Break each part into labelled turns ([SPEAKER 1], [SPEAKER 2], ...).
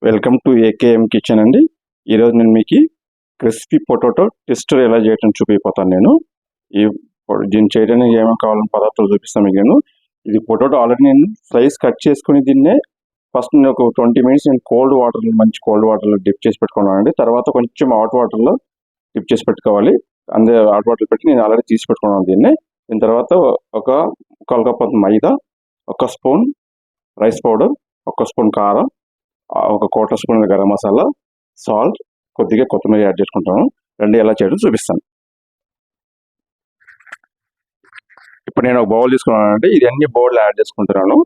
[SPEAKER 1] Welcome to AKM kitchen అండి. ఈరోజు నేను మీకు క్రిస్పీ పొటాటో టెస్టర్ ఎలా చేయటం చూపిపోతాను. ఈ దీన్ని చేయడానికి ఏమేమి కావాలని పదార్థాలు చూపిస్తాను మీకు. ఇది పొటాటో ఆల్రెడీ నేను స్లైస్ కట్ చేసుకుని దీన్నే ఫస్ట్ నేను ఒక 20 మినిట్స్ నేను మంచి కోల్డ్ వాటర్లో డిప్ చేసి పెట్టుకున్నానండి. తర్వాత కొంచెం హాట్ వాటర్లో డిప్ చేసి పెట్టుకోవాలి. హాట్ వాటర్ పెట్టి నేను ఆల్రెడీ తీసి పెట్టుకున్నాను దీన్ని తర్వాత ఒక 1 కప్ మైదా, 1 స్పూన్ రైస్ పౌడర్, 1 స్పూన్ కారం, ఒక 1/4 స్పూన్ గరం మసాలా, సాల్ట్, కొద్దిగా కొత్తిమీర యాడ్ చేసుకుంటాను. ఎలా చేయడం చూపిస్తాను. ఇప్పుడు నేను ఒక బౌల్ తీసుకున్నానంటే ఇది అన్ని బౌల్ యాడ్ చేసుకుంటున్నాను.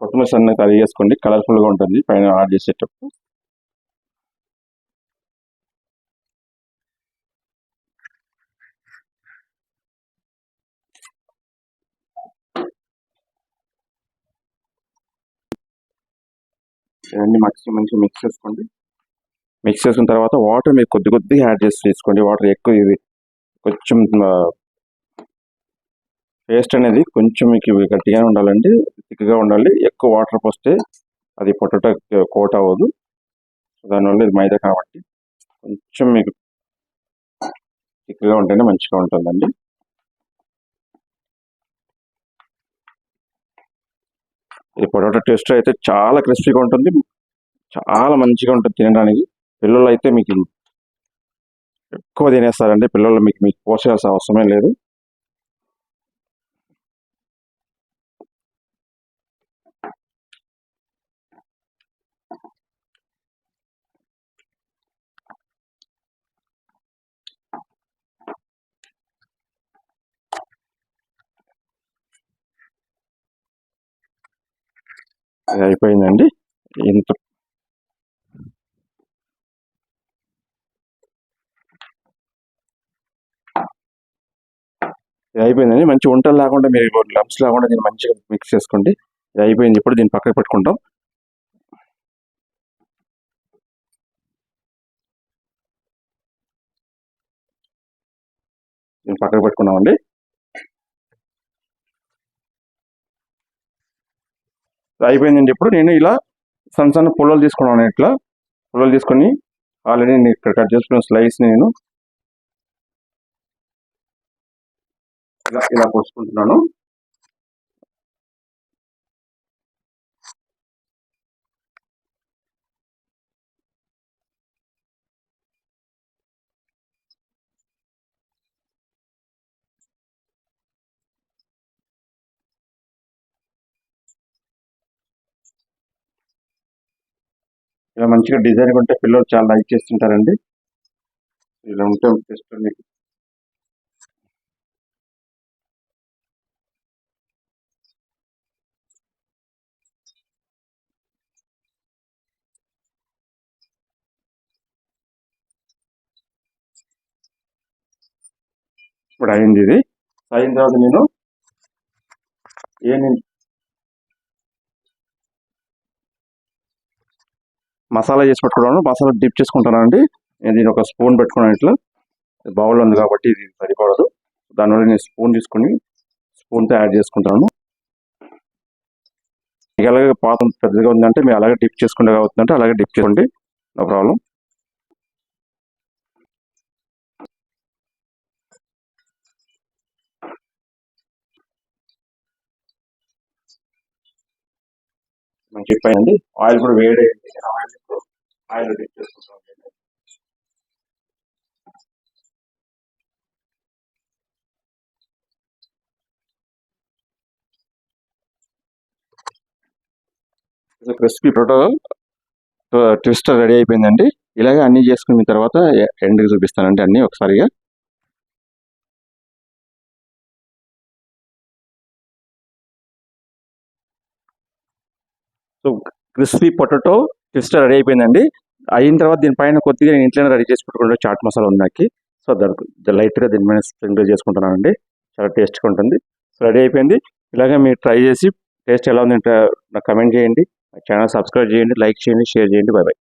[SPEAKER 1] కొత్తిమీర సన్నగా తరిగేసుకోండి, కలర్ఫుల్గా ఉంటుంది పైన యాడ్ చేసేటప్పుడు. ఇవన్నీ మంచిగా మిక్స్ చేసుకోండి. మిక్స్ చేసుకున్న తర్వాత వాటర్ మీరు కొద్దిగా యాడ్ చేసి తీసుకోండి. వాటర్ ఎక్కువ ఇది కొంచెం పేస్ట్ అనేది కొంచెం మీకు గట్టిగానే ఉండాలండి, థిక్గా ఉండాలి. ఎక్కువ వాటర్ పోస్తే అది పొటాటో కోట్ అవ్వదు. దానివల్ల ఇది మైదా కాబట్టి కొంచెం మీకు థిక్గా ఉంటేనే మంచిగా ఉంటుందండి. ఈ పొటాటో టేస్ట్ అయితే చాలా క్రిస్పీగా ఉంటుంది, చాలా మంచిగా ఉంటుంది తినడానికి. పిల్లలు అయితే మీకు ఎక్కువ తినేస్తారండి. పిల్లలు మీకు పోసేయాల్సిన అవసరమే లేదు. అది అయిపోయిందండి. ఇంత ఇది అయిపోయిందండి. మంచి వంటలు లేకుండా మీరు లమ్స్ లేకుండా దీన్ని మంచిగా మిక్స్ చేసుకోండి. ఇది అయిపోయింది. ఇప్పుడు దీన్ని పక్కకు పెట్టుకుంటాం. దీన్ని పక్కకు పెట్టుకున్నామండి. అయిపోయిందండి. ఇప్పుడు నేను ఇలా సన్న పుల్లలు తీసుకున్నాను. ఇట్లా పుల్లలు తీసుకొని ఆల్రెడీ నేను ఇక్కడ కట్ చేసుకున్న స్లైస్ నేను ఇలా పోసుకుంటున్నాను. ఇలా మంచిగా డిజైన్ ఉంటే పిల్లలు చాలా లైక్ చేస్తుంటారండి. ఇలా ఉంటే టేస్ట్ మీకు ఇప్పుడు అయింది. ఇది అయిన తర్వాత నేను మసాలా చేసి పెట్టుకున్నాను. మసాలా డిప్ చేసుకుంటాను అండి. నేను దీన్ని ఒక స్పూన్ పెట్టుకున్నాను. ఇట్లా బౌల్ ఉంది కాబట్టి ఇది సరిపడదు. దానివల్ల నేను స్పూన్ తీసుకుని స్పూన్తో యాడ్ చేసుకుంటాను. మీకు అలాగే పాత్ర పెద్దగా ఉందంటే మీరు అలాగే డిప్ చేసుకుంటే అవుతుందంటే అలాగే డిప్ చేసుకోండి, నో ప్రాబ్లం. మంచి చెప్పానండి. ఆయిల్ కూడా వేడైంది. ఆయిల్ డిప్ చేసుకుంటాం. క్రిస్పీ పొటాటో ట్విస్టర్ రెడీ అయిపోయిందండి. ఇలాగే అన్నీ చేసుకున్న తర్వాత ఎండ్కి చూపిస్తానండి అన్నీ ఒకసారిగా. So crispy potato twister ready అయిపోయిందండి. అయిన తర్వాత దీనిపైన కొద్దిగా నేను ఇంట్లోనే రెడీ చేసి పెట్టుకుంటే చాట్ మసాలా ఉంది నాకు. సో దానికి లైట్గా దీని మీద స్ప్రింకిల్ చేసుకుంటున్నానండి. చాలా టేస్ట్గా ఉంటుంది. సో రెడీ అయిపోయింది. ఇలాగే మీరు ట్రై చేసి టేస్ట్ ఎలా ఉంది నాకు కమెంట్ చేయండి. ఛానల్ సబ్స్క్రైబ్ చేయండి, లైక్ చేయండి, షేర్ చేయండి. By by.